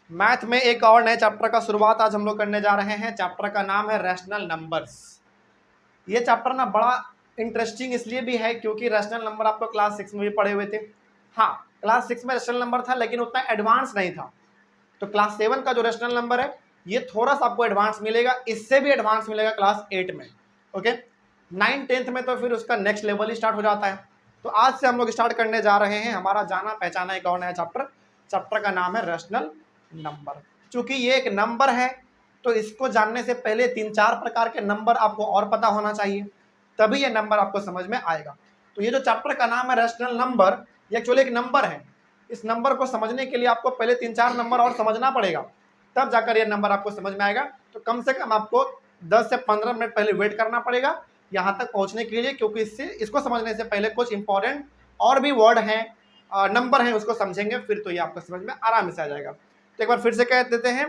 Math में एक और नए चैप्टर का शुरुआत आज हम लोग करने जा रहे हैं। चैप्टर का नाम है रैशनल नंबर्स। ये चैप्टर ना बड़ा इंटरेस्टिंग इसलिए भी है क्योंकि रैशनल नंबर आपको क्लास 6 में भी पढ़े हुए थे। हाँ, क्लास 6 में रैशनल नंबर था लेकिन उतना एडवांस नहीं था। तो क्लास 7 का जो रैशनल नंबर है ये थोड़ा सा आपको एडवांस मिलेगा, इससे भी एडवांस मिलेगा क्लास 8 में। ओके, 9 10th में तो फिर उसका नेक्स्ट लेवल ही स्टार्ट हो जाता है। तो आज से हम लोग स्टार्ट करने जा रहे हैं हमारा जाना पहचाना एक और नया चैप्टर। चैप्टर का नाम है रैशनल नंबर। चूंकि ये एक नंबर है तो इसको जानने से पहले 3-4 प्रकार के नंबर आपको और पता होना चाहिए, तभी ये नंबर आपको समझ में आएगा। तो ये जो चैप्टर का नाम है रैशनल नंबर, ये एक्चुअली एक नंबर है। इस नंबर को समझने के लिए आपको पहले 3-4 नंबर और समझना पड़ेगा, तब जाकर ये नंबर आपको समझ में आएगा। तो कम से कम आपको 10 से 15 मिनट पहले वेट करना पड़ेगा यहाँ तक पहुँचने के लिए, क्योंकि इसको समझने से पहले कुछ इंपॉर्टेंट और भी वर्ड हैं, नंबर हैं, उसको समझेंगे फिर तो ये आपको समझ में आराम से आ जाएगा। तो एक बार फिर से कह देते हैं,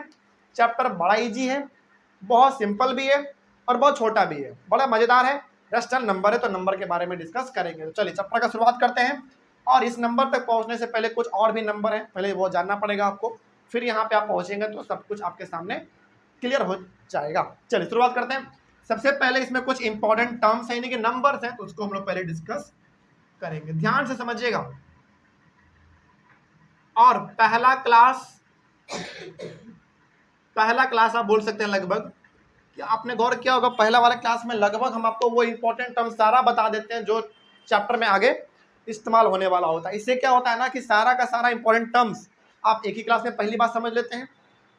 चैप्टर बड़ा इजी है, बहुत सिंपल भी है और बहुत छोटा भी है, बड़ा मजेदार है। रैशनल नंबर है तो नंबर के बारे में डिस्कस करेंगे। तो चलिए चैप्टर का शुरुआत करते हैं। और इस नंबर तक पहुंचने से पहले कुछ और भी नंबर है, पहले वो जानना पड़ेगा आपको, फिर यहाँ पे आप पहुंचेंगे तो सब कुछ आपके सामने क्लियर हो जाएगा। चलिए शुरुआत करते हैं। सबसे पहले इसमें कुछ इंपॉर्टेंट टर्म्स है, यानी कि नंबर्स हैं, तो उसको हम लोग पहले डिस्कस करेंगे। ध्यान से समझिएगा। और पहला क्लास आप बोल सकते हैं लगभग कि आपने गौर किया होगा, पहला वाला क्लास में लगभग हम आपको वो इंपॉर्टेंट टर्म सारा बता देते हैं जो चैप्टर में आगे इस्तेमाल होने वाला होता है। इससे क्या होता है ना कि सारा का सारा इंपॉर्टेंट टर्म्स आप एक ही क्लास में पहली बार समझ लेते हैं।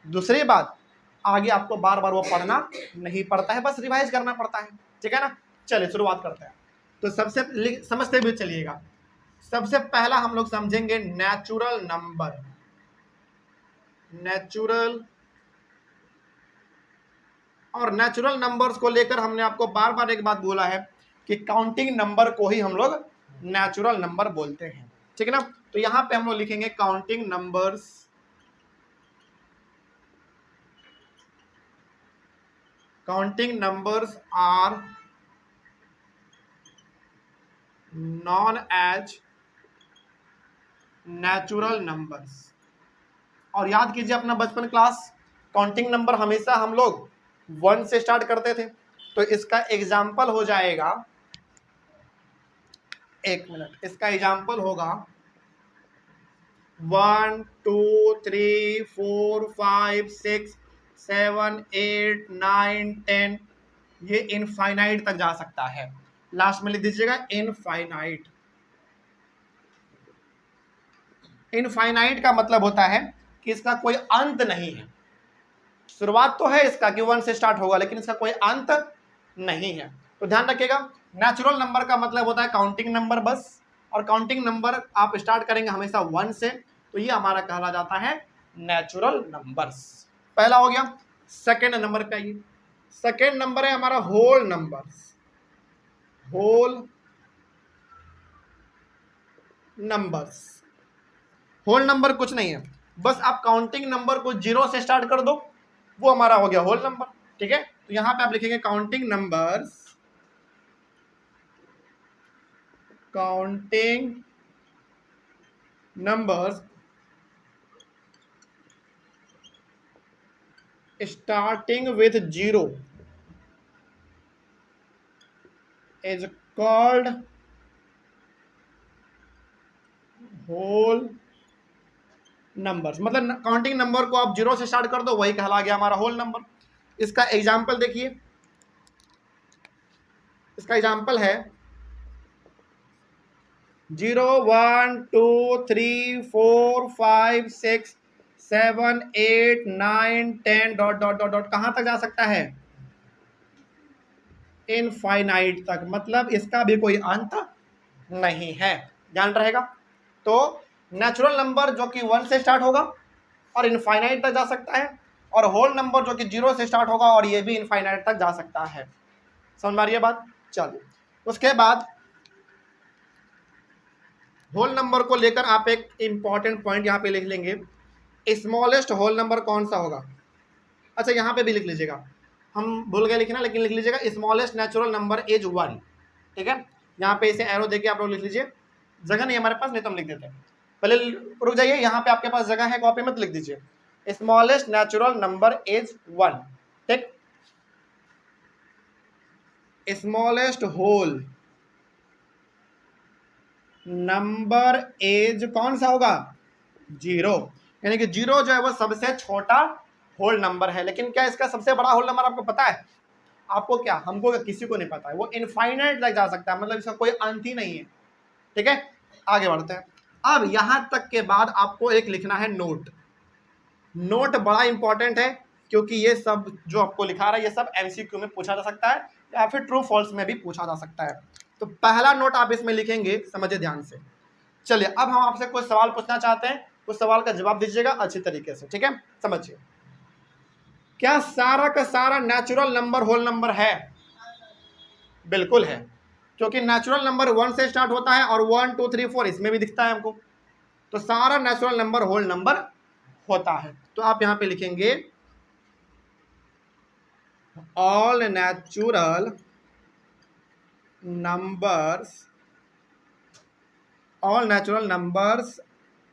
दूसरी बात, आगे आपको बार बार वो पढ़ना नहीं पड़ता है, बस रिवाइज करना पड़ता है। ठीक है ना। चलिए शुरुआत करते हैं। तो सबसे समझते हुए चलिएगा। सबसे पहला हम लोग समझेंगे नेचुरल नंबर। नेचुरल और नेचुरल नंबर्स को लेकर हमने आपको बार बार एक बात बोला है कि काउंटिंग नंबर को ही हम लोग नेचुरल नंबर बोलते हैं। ठीक है ना। तो यहां पे हम लोग लिखेंगे counting numbers. Counting numbers are known as natural numbers. और याद कीजिए अपना बचपन क्लास, काउंटिंग नंबर हमेशा हम लोग 1 से स्टार्ट करते थे। तो इसका एग्जाम्पल हो जाएगा, एक मिनट, इसका एग्जाम्पल होगा 1 2 3 4 5 6 7 8 9 10। ये इनफाइनाइट तक जा सकता है। लास्ट में लिख दीजिएगा इनफाइनाइट। इनफाइनाइट का मतलब होता है कि इसका कोई अंत नहीं है। शुरुआत तो है इसका कि 1 से स्टार्ट होगा, लेकिन इसका कोई अंत नहीं है। तो ध्यान रखिएगा, नेचुरल नंबर का मतलब होता है काउंटिंग नंबर बस। और काउंटिंग नंबर आप स्टार्ट करेंगे हमेशा 1 से, तो ये हमारा कहला जाता है नेचुरल नंबर्स। पहला हो गया। सेकेंड नंबर पे आइए। सेकेंड नंबर है हमारा whole numbers. Whole numbers, whole number कुछ नहीं है, बस आप काउंटिंग नंबर को 0 से स्टार्ट कर दो, वो हमारा हो गया होल नंबर। ठीक है। तो यहां पे आप लिखेंगे counting numbers. Counting numbers starting with 0 is called whole numbers. मतलब काउंटिंग नंबर को आप 0 से स्टार्ट कर दो, वही कहला गया हमारा होल नंबर। इसका एग्जाम्पल देखिए, इसका एग्जाम्पल है 0 1 2 3 4 5 6 7 8 9 10 डॉट डॉट डॉट डॉट। कहां तक जा सकता है? इनफाइनाइट तक। मतलब इसका भी कोई अंत नहीं है, ध्यान रहेगा। तो नेचुरल नंबर जो कि 1 से स्टार्ट होगा और इनफाइनाइट तक जा सकता है, और होल नंबर जो कि 0 से स्टार्ट होगा और ये भी इनफाइनाइट तक जा सकता है। समझ में आ रही है बात? चलिए, उसके बाद होल नंबर को लेकर आप एक इंपॉर्टेंट पॉइंट यहाँ पे लिख लेंगे। स्मॉलेस्ट होल नंबर कौन सा होगा? अच्छा, यहाँ पे भी लिख लीजिएगा, हम भूल गए लिखना, लेकिन लिख लीजिएगा स्मॉलेस्ट नेचुरल नंबर इज 1। ठीक है। यहाँ पे इसे एरो देके आप लोग लिख लीजिए। जगह नहीं हमारे पास, नहीं तो हम लिख देते हैं। पहले रुक जाइए, यहाँ पे आपके पास जगह है, कॉपी मत लिख दीजिए। स्मॉलेस्ट नेचुरल नंबर इज 1, ठीक। स्मॉलेस्ट होल नंबर इज कौन सा होगा? 0, यानी कि 0 जो है वो सबसे छोटा होल नंबर है। लेकिन क्या इसका सबसे बड़ा होल नंबर आपको पता है? आपको क्या, हमको क्या, किसी को नहीं पता है। वो इनफाइनाइट तक जा सकता है, मतलब इसका कोई अंत ही नहीं है, ठीक है। आगे बढ़ते हैं। अब यहां तक के बाद आपको एक लिखना है नोट। नोट बड़ा इंपॉर्टेंट है, क्योंकि ये सब जो आपको लिखा रहा है ये सब एमसीक्यू में पूछा जा सकता है या फिर ट्रू फॉल्स में भी पूछा जा सकता है। तो पहला नोट आप इसमें लिखेंगे, समझिए ध्यान से। चलिए अब हम आपसे कुछ सवाल पूछना चाहते हैं, उस सवाल का जवाब दीजिएगा अच्छी तरीके से, ठीक है। समझिए, क्या सारा का सारा नेचुरल नंबर होल नंबर है? बिल्कुल है, क्योंकि नेचुरल नंबर 1 से स्टार्ट होता है और 1 2 3 4 इसमें भी दिखता है हमको। तो सारा नेचुरल नंबर होल नंबर होता है। तो आप यहां पे लिखेंगे all natural numbers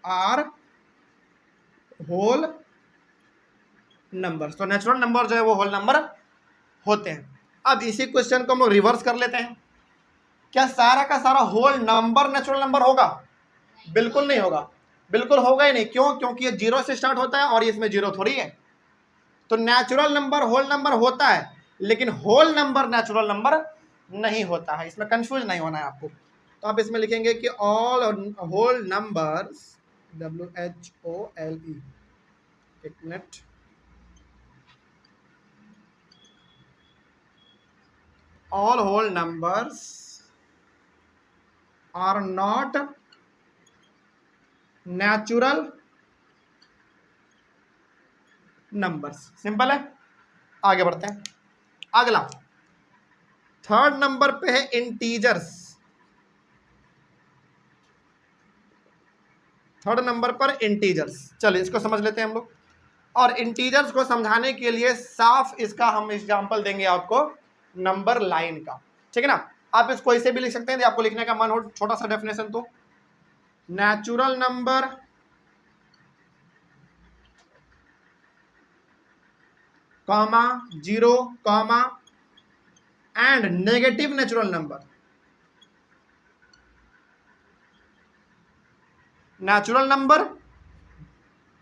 are whole numbers. तो नेचुरल नंबर जो है वो होल नंबर होते हैं। अब इसी क्वेश्चन को हम लोग रिवर्स कर लेते हैं। क्या सारा का सारा होल नंबर नेचुरल नंबर होगा? बिल्कुल नहीं होगा, बिल्कुल होगा ही नहीं। क्यों? क्योंकि ये 0 से स्टार्ट होता है और इसमें 0 थोड़ी है। तो नेचुरल नंबर होल नंबर होता है, लेकिन होल नंबर नेचुरल नंबर नहीं होता है। इसमें कंफ्यूज नहीं होना है आपको। तो आप इसमें लिखेंगे कि ऑल होल नंबर्स, WHOLE, एक minute, all whole numbers are not natural numbers। Simple है। आगे बढ़ते हैं। अगला थर्ड नंबर पे है इंटीजर्स। थर्ड नंबर पर इंटीजर्स। चलिए इसको समझ लेते हैं हम लोग। और इंटीजर्स को समझाने के लिए साफ इसका हम एग्जांपल देंगे आपको नंबर लाइन का, ठीक है ना। आप इसको ऐसे भी लिख सकते हैं, आपको लिखने का मन हो छोटा सा डेफिनेशन। तो natural number comma 0 comma and negative natural number. Natural number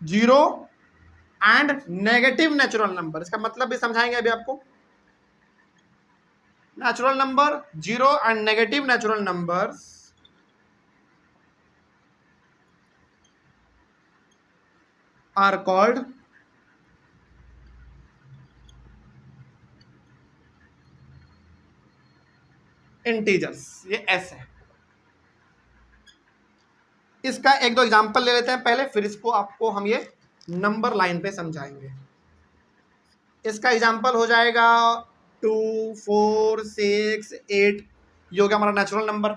0 and negative natural number, इसका मतलब भी समझाएंगे अभी आपको। Natural number 0 and negative natural numbers are called integers. ये एस है। इसका एक दो एग्जांपल ले लेते हैं पहले, फिर इसको आपको हम ये नंबर लाइन पे समझाएंगे। इसका एग्जांपल हो जाएगा 2 4 6 8, ये हो गया हमारा नेचुरल नंबर।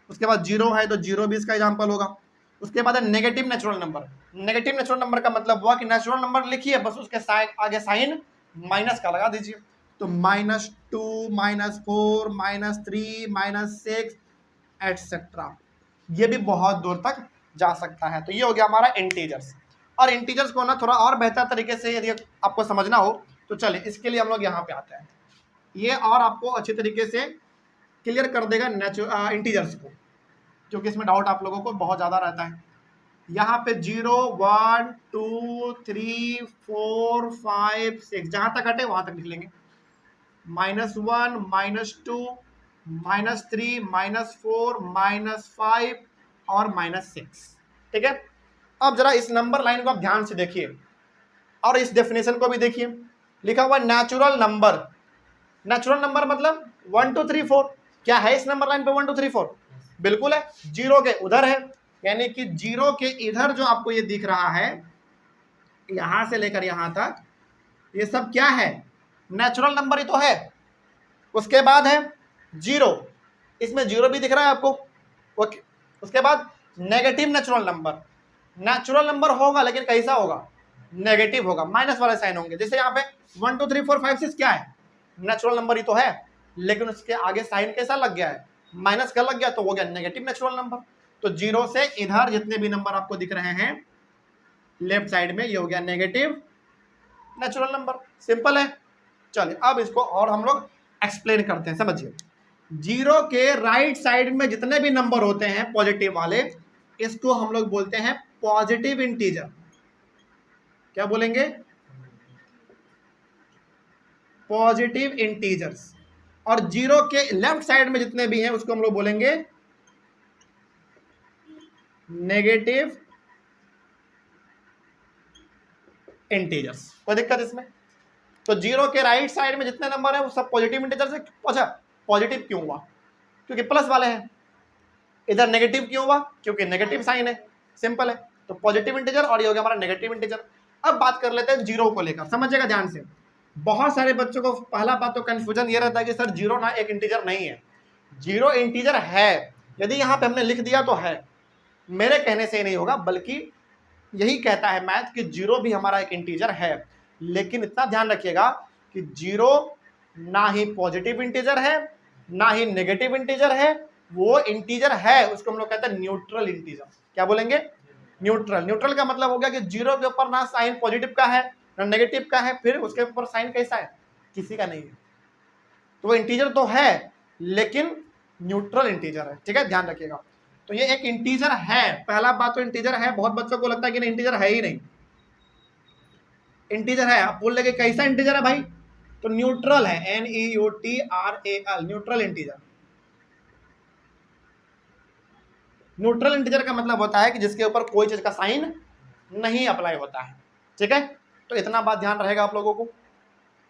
उसके बाद 0 है तो 0 भी इसका एग्जांपल होगा। उसके बाद है negative natural number. Negative natural number का मतलब हुआ कि नेचुरल नंबर लिखिए, बस उसके आगे साइन माइनस का लगा दीजिए। तो -2 -4 -3 -6 एटसेट्रा, ये भी बहुत दूर तक जा सकता है। तो ये हो गया हमारा इंटीजर्स। और इंटीजर्स को ना थोड़ा और बेहतर तरीके से यदि आपको समझना हो तो चलिए इसके लिए हम लोग यहाँ पे आते हैं। ये और आपको अच्छे तरीके से क्लियर कर देगा इंटीजर्स को, क्योंकि इसमें डाउट आप लोगों को बहुत ज़्यादा रहता है। यहाँ पे 0 1 2 3 4 5 6 जहाँ तक हटे वहाँ तक लिख लेंगे। -1 -2 -3 -4 -5 और -6, ठीक है। अब जरा इस नंबर लाइन को आप ध्यान से देखिए और इस डेफिनेशन को भी देखिए। लिखा हुआ नेचुरल नंबर। नेचुरल नंबर मतलब 1 2 3 4। क्या है इस नंबर लाइन पे 1 2 3 4? बिल्कुल है। 0 के उधर है, यानी कि 0 के इधर जो आपको ये दिख रहा है, यहां से लेकर यहां तक, ये सब क्या है? नेचुरल नंबर ही तो है। उसके बाद है 0, इसमें 0 भी दिख रहा है आपको। ओके। उसके बाद negative natural number. Natural number होगा लेकिन कैसा होगा? नेगेटिव होगा, माइनस वाले साइन होंगे। जैसे यहाँ पे 1 2 3 4 5 6 क्या है? नेचुरल नंबर ही तो है, लेकिन उसके आगे साइन कैसा लग गया है? माइनस का लग गया, तो हो गया नेगेटिव नेचुरल नंबर। तो 0 से इधर जितने भी नंबर आपको दिख रहे हैं लेफ्ट साइड में ये हो गया नेगेटिव नेचुरल नंबर। सिंपल है। चलिए अब इसको और हम लोग एक्सप्लेन करते हैं, समझिए। जीरो के राइट साइड में जितने भी नंबर होते हैं पॉजिटिव वाले, इसको हम लोग बोलते हैं पॉजिटिव इंटीजर। क्या बोलेंगे? Positive integers. और जीरो के लेफ्ट साइड में जितने भी हैं उसको हम लोग बोलेंगे नेगेटिव इंटीजर्स। कोई दिक्कत इसमें? तो जीरो के राइट साइड में जितने नंबर हैं वो सब पॉजिटिव इंटीजर्स है। अच्छा, पॉजिटिव क्यों हुआ? क्योंकि प्लस वाले हैं। इधर नेगेटिव क्यों हुआ? क्योंकि नेगेटिव साइन है। सिंपल है। तो पॉजिटिव इंटीजर और ये हो गया हमारा नेगेटिव इंटीजर। अब बात कर लेते हैं जीरो को लेकर, समझिएगा ध्यान से। बहुत सारे बच्चों को पहला बात तो कंफ्यूजन ये रहता है कि सर जीरो ना एक इंटीजर नहीं है। जीरो इंटीजर है, यदि यहाँ पे हमने लिख दिया तो है। मेरे कहने से नहीं होगा, बल्कि यही कहता है मैथ कि जीरो भी हमारा एक इंटीजर है। लेकिन इतना ध्यान रखिएगा कि जीरो ना ही पॉजिटिव इंटीजर है ना ही नेगेटिव इंटीजर है, वो इंटीजर है, उसको हम लोग कहते हैं न्यूट्रल इंटीजर। क्या बोलेंगे? न्यूट्रल। न्यूट्रल का मतलब हो गया कि जीरो के ऊपर ना साइन पॉजिटिव का है ना नेगेटिव का है, फिर उसके ऊपर साइन कैसा है? किसी का नहीं है। तो वो इंटीजर तो है लेकिन न्यूट्रल इंटीजर है। ठीक है, ध्यान रखिएगा। तो ये एक इंटीजर है। पहला बात तो इंटीजर है। बहुत बच्चों को लगता है कि नहीं इंटीजर है ही नहीं। इंटीजर है। आप बोल लेंगे कैसा इंटीजर है भाई? तो न्यूट्रल है, NEUTRAL, neutral integer. Neutral integer का मतलब होता है कि जिसके ऊपर कोई चीज का साइन नहीं अप्लाई होता है। ठीक है, तो इतना बात ध्यान रहेगा आप लोगों को।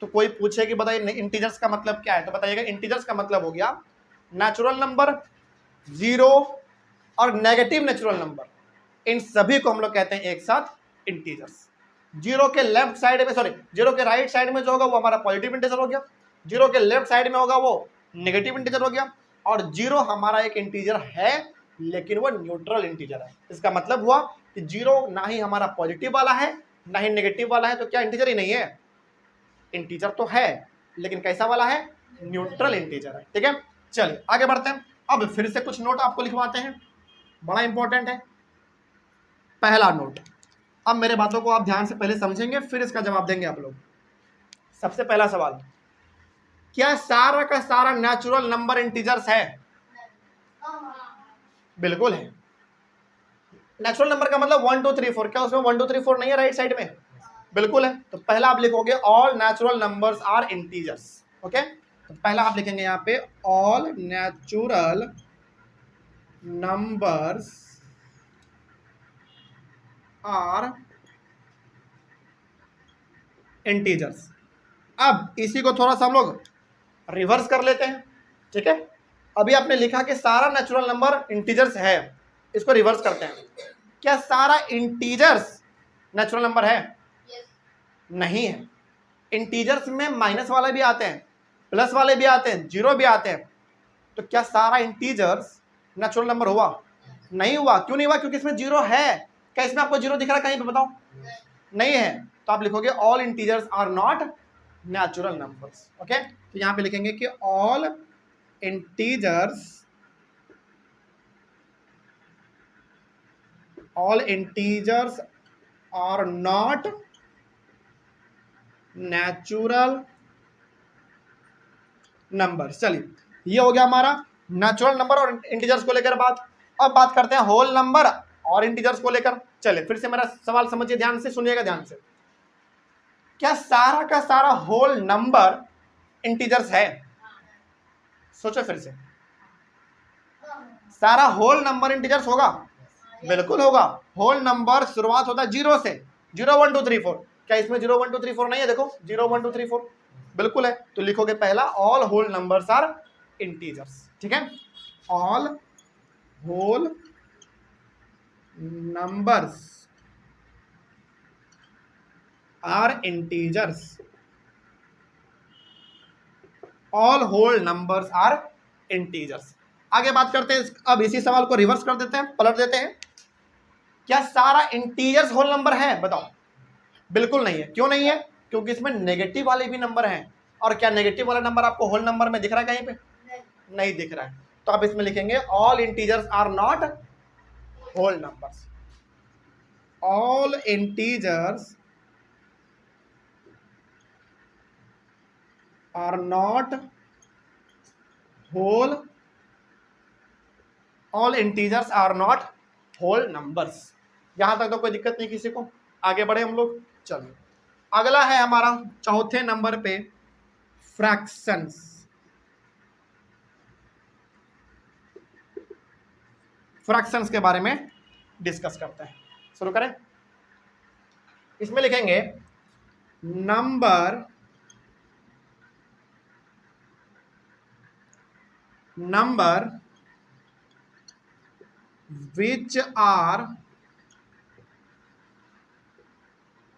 तो कोई पूछे कि बताइए इंटीजर्स का मतलब क्या है, तो बताइएगा इंटीजर्स का मतलब हो गया नेचुरल नंबर, जीरो और नेगेटिव नेचुरल नंबर, इन सभी को हम लोग कहते हैं एक साथ इंटीजर्स। जीरो के लेफ्ट साइड में, सॉरी, जीरो के राइट साइड में जो होगा वो हमारा पॉजिटिव इंटीजर हो गया, जीरो के लेफ्ट साइड में होगा वो नेगेटिव इंटीजर हो गया, और जीरो हमारा एक इंटीजर है लेकिन वो न्यूट्रल इंटीजर है। इसका मतलब हुआ कि जीरो ना ही हमारा पॉजिटिव वाला है ना ही नेगेटिव वाला है, तो क्या इंटीजर ही नहीं है? इंटीजर तो है लेकिन कैसा वाला है? न्यूट्रल इंटीजर है। ठीक है, चलिए आगे बढ़ते हैं। अब फिर से कुछ नोट आपको लिखवाते हैं, बड़ा इंपॉर्टेंट है। पहला नोट, अब मेरे बातों को आप ध्यान से पहले समझेंगे फिर इसका जवाब देंगे आप लोग। सबसे पहला सवाल, क्या सारा का सारा नेचुरल नंबर इंटीजर्स है? बिल्कुल है। नेचुरल नंबर का मतलब 1 2 3 4, क्या उसमें 1 2 3 4 नहीं है राइट साइड में? बिल्कुल है। तो पहला आप लिखोगे all natural numbers are integers. Okay, तो पहला आप लिखेंगे यहाँ पे all natural numbers are integers. अब इसी को थोड़ा सा हम लोग रिवर्स कर लेते हैं। ठीक है, अभी आपने लिखा कि सारा नेचुरल नंबर इंटीजर्स है, इसको रिवर्स करते हैं। क्या सारा इंटीजर्स नेचुरल नंबर है? नहीं है। इंटीजर्स में माइनस वाले भी आते हैं, प्लस वाले भी आते हैं, जीरो भी आते हैं। तो क्या सारा इंटीजर्स नेचुरल नंबर हुआ? नहीं हुआ। क्यों नहीं हुआ? क्योंकि इसमें जीरो है। क्या इसमें आपको जीरो दिख रहा है कहीं पे? बताओ, नहीं है। तो आप लिखोगे all integers are not natural numbers. Okay, तो यहां पे लिखेंगे कि all integers are not natural numbers. चलिए, ये हो गया हमारा नेचुरल नंबर और इंटीजर्स को लेकर बात। अब बात करते हैं होल नंबर और इंटीजर्स को लेकर। चलिए फिर से मेरा सवाल समझिए, ध्यान से सुनिएगा, ध्यान से। क्या सारा का सारा होल नंबर इंटीजर्स है? सोचो फिर से, सारा होल नंबर इंटीजर्स होगा? बिल्कुल होगा। होल नंबर शुरुआत होता है जीरो से, 0 1 2 3 4। क्या इसमें 0 1 2 3 4 नहीं है? देखो 0 1 2 3 4 बिल्कुल है। तो लिखोगे पहला all whole numbers are integers. ठीक है, all whole numbers are integers. All whole numbers are integers. आगे बात करते हैं। अब इसी सवाल को रिवर्स कर देते हैं, पलट देते हैं। क्या सारा इंटीजर्स होल नंबर है? बताओ। बिल्कुल नहीं है। क्यों नहीं है? क्योंकि इसमें नेगेटिव वाले भी नंबर हैं। और क्या नेगेटिव वाला नंबर आपको होल नंबर में दिख रहा है कहीं पे? नहीं दिख रहा है। तो आप इसमें लिखेंगे all integers are not whole numbers. all integers are not whole, all integers are not whole numbers। यहां तक तो कोई दिक्कत नहीं किसी को, आगे बढ़े हम लोग। चलो अगला है हमारा चौथे नंबर पे फ्रैक्शंस। फ्रैक्शंस के बारे में डिस्कस करते हैं, शुरू करें। इसमें लिखेंगे number which are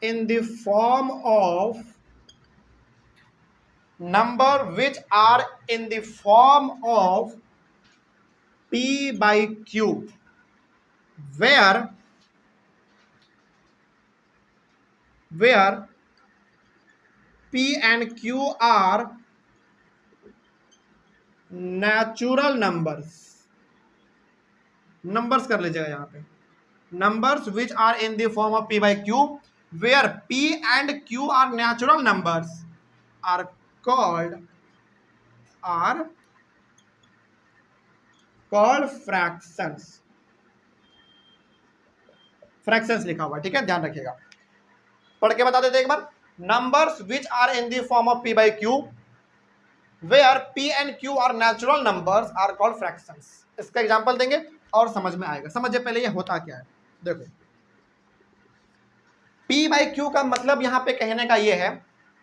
in the form of p by q, where p and q are natural numbers कर लीजिएगा यहाँ पे, numbers which are in the form of p by q where p and q are natural numbers are called fractions। Fractions लिखा हुआ है, ठीक है, ध्यान रखिएगा। पढ़ के बता देते एक बार। Numbers which are in the form of p by q where p and q are natural numbers are called fractions। इसका एग्जांपल देंगे और समझ में आएगा। समझिए पहले ये होता क्या है। देखो p by q का मतलब यहां पे कहने का ये है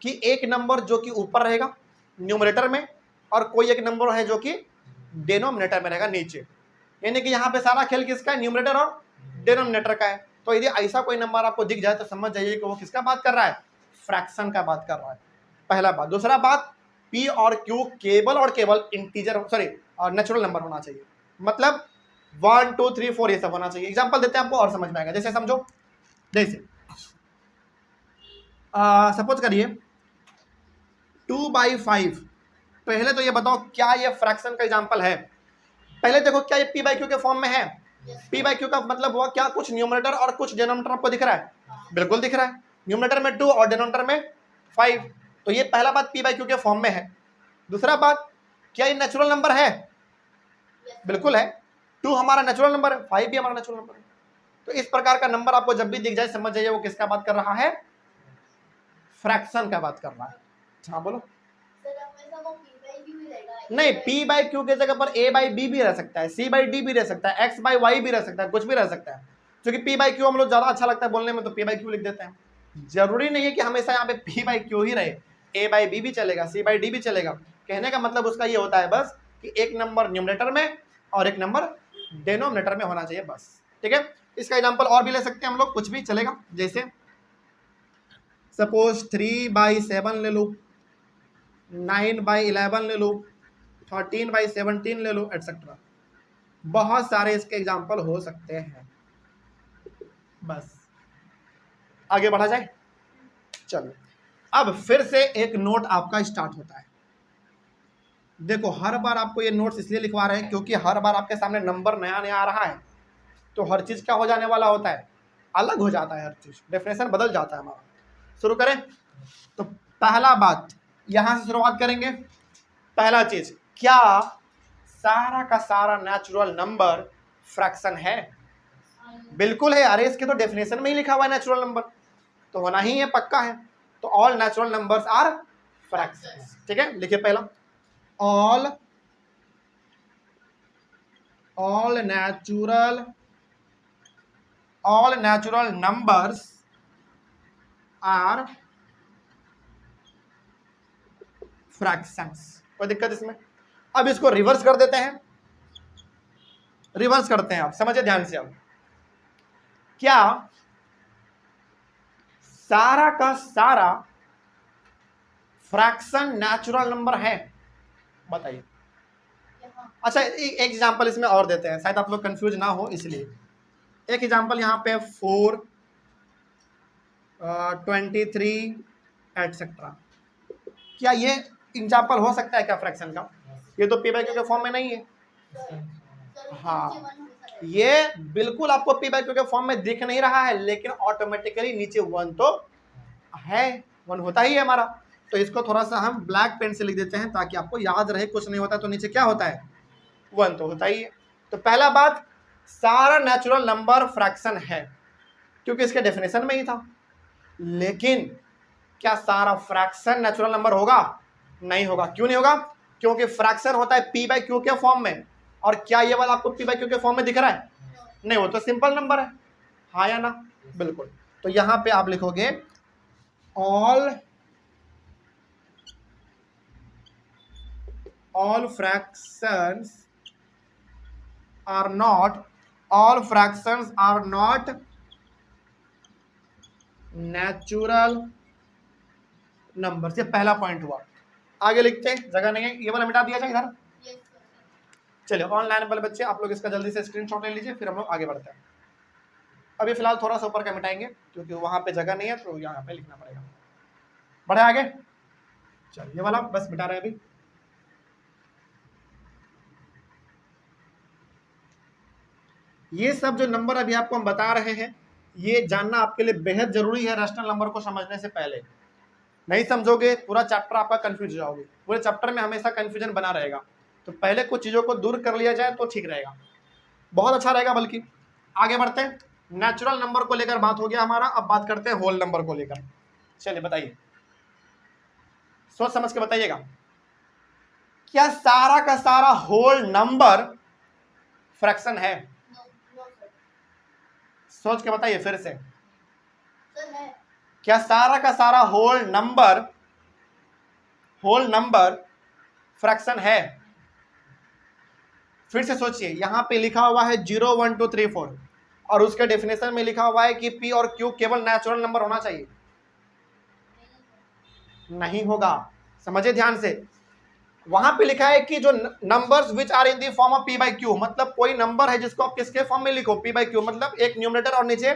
कि एक नंबर जो कि ऊपर रहेगा न्यूमरेटर में, और कोई एक नंबर है जो कि डेनोमिनेटर में रहेगा नीचे। यानी कि यहाँ पे सारा खेल किसका है, न्यूमरेटर और डेनोमिनेटर का है। तो यदि ऐसा कोई नंबर आपको दिख जाए तो समझ जाइए कि वो किसका बात कर रहा है, फ्रैक्शन का बात कर रहा है। पहला बात। दूसरा बात, p और q केवल और केवल इंटीजर नेचुरल नंबर होना चाहिए। मतलब 1 2 3 4 ये सब होना चाहिए। एग्जांपल देते हैं आपको और समझ में आएगा। जैसे समझो, जैसे सपोज करिए 2/5। पहले तो ये बताओ क्या ये फ्रैक्शन का एग्जांपल है। पहले देखो क्या ये p by q के फॉर्म में है। p by q का मतलब हुआ क्या, कुछ न्यूमरेटर और कुछ डिनोमिनेटर आपको दिख रहा है, बिल्कुल दिख रहा है। न्यूमरेटर में 2 और डिनोमिनेटर में 5, तो ये पहला बात p by q के फॉर्म में है। दूसरा बात, क्या ये नेचुरल नंबर है, बिल्कुल है। 2 हमारा नेचुरल नंबर है, 5 भी हमारा नेचुरल नंबर है। तो इस प्रकार का नंबर आपको जब भी दिख जाए समझ जाइए वो किसका बात कर रहा है, फ्रैक्शन का बात कर रहा है। हाँ बोलो। नहीं, p by q के जगह पर a by b भी रह सकता है, c by d भी रह सकता है, x by y भी रह सकता है, कुछ भी रह सकता है। क्योंकि p by q हम लोग ज्यादा अच्छा लगता है बोलने में, तो p by q लिख देते हैं। जरूरी नहीं है कि हमेशा यहाँ पे p by q ही रहे, a by b भी चलेगा, c by d भी चलेगा। कहने का मतलब उसका ये होता है बस कि एक नंबर न्यूमरेटर में और एक नंबर डेनोमिनेटर में होना चाहिए, बस। ठीक है, इसका एग्जाम्पल और भी ले सकते हैं हम लोग, कुछ भी चलेगा। जैसे सपोज 3/7 ले लो, 9/11 ले लो, 13/17 ले लो, एटसेट्रा। बहुत सारे इसके एग्जाम्पल हो सकते हैं। बस आगे बढ़ा जाए। चलो अब फिर से एक नोट आपका स्टार्ट होता है। देखो हर बार आपको ये नोट्स इसलिए लिखवा रहे हैं क्योंकि हर बार आपके सामने नंबर नया नया आ रहा है, तो हर चीज क्या हो जाने वाला होता है, अलग हो जाता है, हर चीज डेफिनेशन बदल जाता है हमारा। शुरू करें तो पहला बात यहां से शुरुआत करेंगे। पहला चीज, क्या सारा का सारा नेचुरल नंबर फ्रैक्शन है? बिल्कुल है। अरे इसके तो डेफिनेशन में ही लिखा हुआ है नेचुरल नंबर, तो होना ही है, पक्का है। तो all natural numbers are fractions. ठीक है, लिखिए पहला, all natural numbers are fractions. कोई दिक्कत इसमें? अब इसको रिवर्स कर देते हैं, रिवर्स करते हैं। आप समझिए ध्यान से। अब क्या सारा का सारा फ्रैक्शन नेचुरल नंबर है? बताइए। अच्छा एक एग्जांपल इसमें और देते हैं, शायद आप लोग कंफ्यूज ना हो इसलिए। एक एग्जांपल यहाँ पे 4 23 एटसेट्रा। क्या ये एग्जांपल हो सकता है क्या फ्रैक्शन का? ये तो p by q के फॉर्म में नहीं है। हाँ ये बिल्कुल आपको पी बाई क्यू के फॉर्म में दिख नहीं रहा है, लेकिन ऑटोमेटिकली नीचे 1 तो है, 1 होता ही है हमारा। तो इसको थोड़ा सा हम ब्लैक पेन से लिख देते हैं ताकि आपको याद रहे, कुछ नहीं होता तो नीचे क्या होता है, 1 तो होता ही है। तो पहला बात, सारा नेचुरल नंबर फ्रैक्शन है क्योंकि इसके डेफिनेशन में ही था। लेकिन क्या सारा फ्रैक्शन नेचुरल नंबर होगा? नहीं होगा। क्यों नहीं होगा? क्योंकि फ्रैक्शन होता है पी बाई क्यू के फॉर्म में, और क्या ये वाला आपको पी बाई क्यू के फॉर्म में दिख रहा है? नहीं, वो तो सिंपल नंबर है, हाँ या ना? बिल्कुल। तो यहां पे आप लिखोगे all fractions are not natural numbers। ये पहला पॉइंट हुआ। आगे लिखते हैं, जगह नहीं है, ये वाला मिटा दिया जाए इधर। चलिए ऑनलाइन वाले बच्चे आप लोग इसका जल्दी से स्क्रीनशॉट ले लीजिए, फिर हम लोग आगे बढ़ते हैं। अभी फिलहाल थोड़ा सा ऊपर का मिटाएंगे क्योंकि वहां पे जगह नहीं है, तो यहाँ पे लिखना पड़ेगा। बढ़े आगे, चलिए ये वाला बस मिटा रहे हैं अभी। ये सब जो नंबर अभी आपको हम बता रहे हैं, ये जानना आपके लिए बेहद जरूरी है रैशनल नंबर को समझने से पहले। नहीं समझोगे पूरा चैप्टर आपका कंफ्यूज हो जाओगे। पूरे चैप्टर में हमेशा कंफ्यूजन बना रहेगा, तो पहले कुछ चीज़ों को दूर कर लिया जाए तो ठीक रहेगा, बहुत अच्छा रहेगा। बल्कि आगे बढ़ते हैं, नेचुरल नंबर को लेकर बात हो गया हमारा, अब बात करते हैं होल नंबर को लेकर। चलिए बताइए, सोच समझ के बताइएगा, क्या सारा का सारा होल नंबर फ्रैक्शन है? सोच के बताइए फिर से, क्या सारा का सारा होल नंबर फ्रैक्शन है? फिर से सोचिए, यहां पे लिखा हुआ है 0 1 2 3 4 और उसके डेफिनेशन में लिखा हुआ है कि पी और क्यू केवल नेचुरल नंबर होना चाहिए। नहीं होगा, समझिए ध्यान से। वहां पे लिखा है कि जो numbers which are in the form of p by q, मतलब कोई नंबर है जिसको आप किसके फॉर्म में लिखो, पी बाई क्यू, मतलब एक न्यूमरेटर और नीचे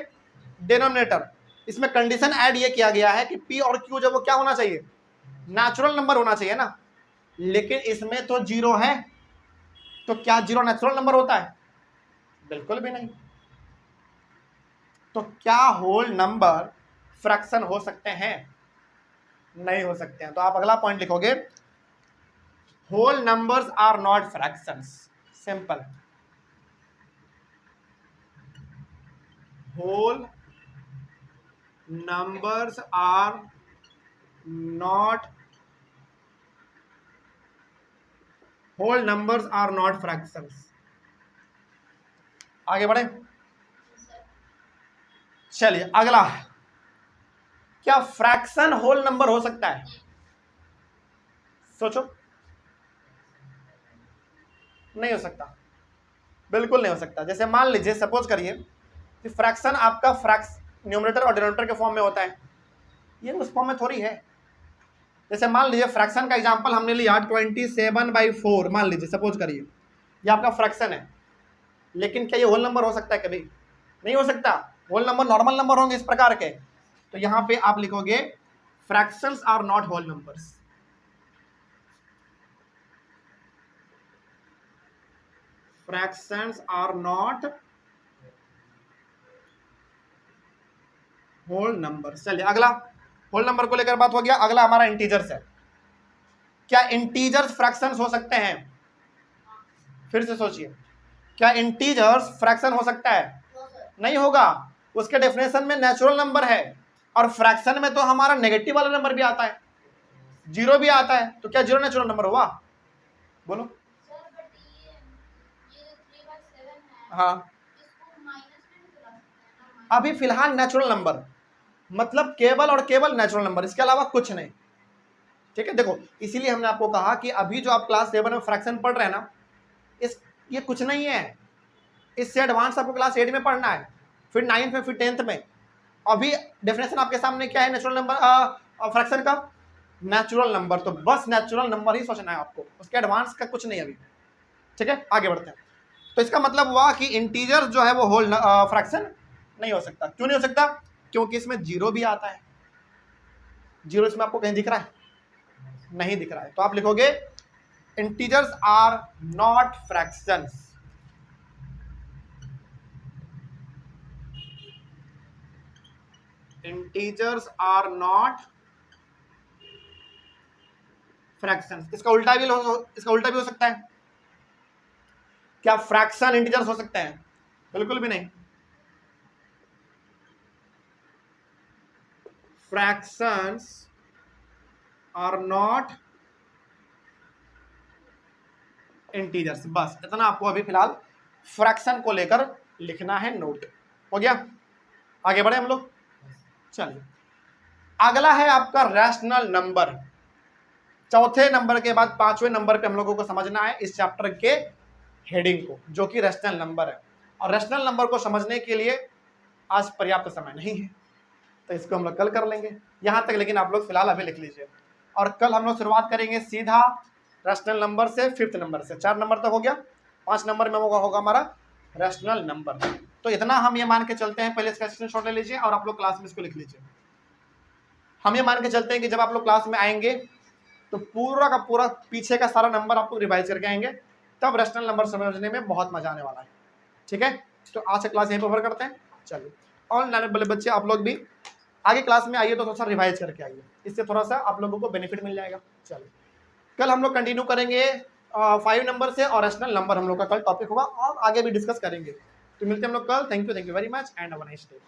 डिनोमिनेटर। इसमें कंडीशन ऐड ये किया गया है कि पी और क्यू जो वो क्या होना चाहिए, नेचुरल नंबर होना चाहिए ना। लेकिन इसमें तो 0 है, तो क्या 0 नेचुरल नंबर होता है? बिल्कुल भी नहीं। तो क्या होल नंबर फ्रैक्शन हो सकते हैं? नहीं हो सकते हैं। तो आप अगला पॉइंट लिखोगे, whole numbers are not fractions. Simple, whole numbers are not fractions. आगे बढ़े, चलिए अगला, क्या फ्रैक्शन होल नंबर हो सकता है? सोचो, नहीं हो सकता, बिल्कुल नहीं हो सकता। जैसे मान लीजिए, सपोज करिए कि फ्रैक्शन आपका न्यूमरेटर और डिनोमिनेटर के फॉर्म में होता है, ये उस फॉर्म में थोड़ी है। जैसे मान लीजिए फ्रैक्शन का एग्जांपल हमने लिया 27/4, मान लीजिए सपोज करिए, ये आपका फ्रैक्शन है, लेकिन क्या ये होल नंबर हो सकता है? कभी नहीं हो सकता। होल नंबर नॉर्मल नंबर होंगे इस प्रकार के। तो यहां पे आप लिखोगे fractions are not whole numbers. Fractions are not whole numbers. चलिए अगला, होल नंबर को लेकर बात हो गया। अगला हमारा इंटीजर्स है। क्या इंटीजर्स फ्रैक्शंस हो सकते हैं? फिर से सोचिए, क्या इंटीजर्स फ्रैक्शन हो सकता है? नहीं होगा। उसके डेफिनेशन में नेचुरल नंबर है, और फ्रैक्शन में तो हमारा नेगेटिव वाला नंबर भी आता है, 0 भी आता है। तो क्या 0 नेचुरल नंबर हुआ? बोलो। हाँ, अभी फिलहाल नेचुरल नंबर, मतलब केवल और केवल नेचुरल नंबर, इसके अलावा कुछ नहीं। ठीक है, देखो इसीलिए हमने आपको कहा कि अभी जो आप क्लास 7 में फ्रैक्शन पढ़ रहे हैं ना, ये कुछ नहीं है। इससे एडवांस आपको क्लास 8 में पढ़ना है, फिर 9th में, फिर 10th में। अभी डेफिनेशन आपके सामने क्या है नेचुरल नंबर, फ्रैक्शन का? Natural number. तो बस नेचुरल नंबर ही सोचना है आपको, उसके एडवांस का कुछ नहीं अभी। ठीक है, आगे बढ़ते हैं। तो इसका मतलब हुआ कि इंटीजर जो है वो होल फ्रैक्शन नहीं हो सकता। क्यों नहीं हो सकता? क्योंकि इसमें 0 भी आता है। 0 इसमें आपको कहीं दिख रहा है? नहीं दिख रहा है। तो आप लिखोगे integers are not fractions. Integers are not fractions. इसका उल्टा भी हो सकता है। क्या फ्रैक्शन इंटीजर्स हो सकते हैं? बिल्कुल भी नहीं। Fractions are not integers. बस इतना आपको अभी फिलहाल फ्रैक्शन को लेकर लिखना है। नोट हो गया? आगे बढ़े हम लोग। चलिए, अगला है आपका रैशनल नंबर। चौथे नंबर के बाद पांचवें नंबर पे हम लोगों को समझना है इस चैप्टर के हेडिंग को, जो कि रैशनल नंबर है। और रैशनल नंबर को समझने के लिए आज पर्याप्त समय नहीं है, तो इसको हम लोग कल कर लेंगे यहां तक। लेकिन आप लोग फिलहाल अभी लिख लीजिए, और कल हम लोग शुरुआत करेंगे सीधा रैशनल नंबर से, 5th नंबर से। 4 नंबर तक हो गया, 5 नंबर में होगा हमारा रैशनल नंबर। तो इतना हम ये मान के चलते हैं, पहले इसका स्क्रीनशॉट ले लीजिए और आप लोग क्लास में इसको लिख लीजिए। हम ये मान के चलते हैं कि जब आप लोग क्लास में आएंगे तो पूरा का पूरा पीछे का सारा नंबर आप लोग रिवाइज करके आएंगे, तब रैशनल नंबर समझने में बहुत मजा आने वाला है। ठीक है, तो आज से क्लास यहीं पर ओवर करते हैं। चलिए, ऑनलाइन वाले बच्चे आप लोग भी आगे क्लास में आइए तो थोड़ा सा रिवाइज करके आइए, इससे थोड़ा सा आप लोगों को बेनिफिट मिल जाएगा। चलिए, कल हम लोग कंटिन्यू करेंगे 5 नंबर से, और रैशनल नंबर हम लोग का कल टॉपिक होगा, और आगे भी डिस्कस करेंगे। तो मिलते हैं हम लोग कल। Thank you very much and have a nice day.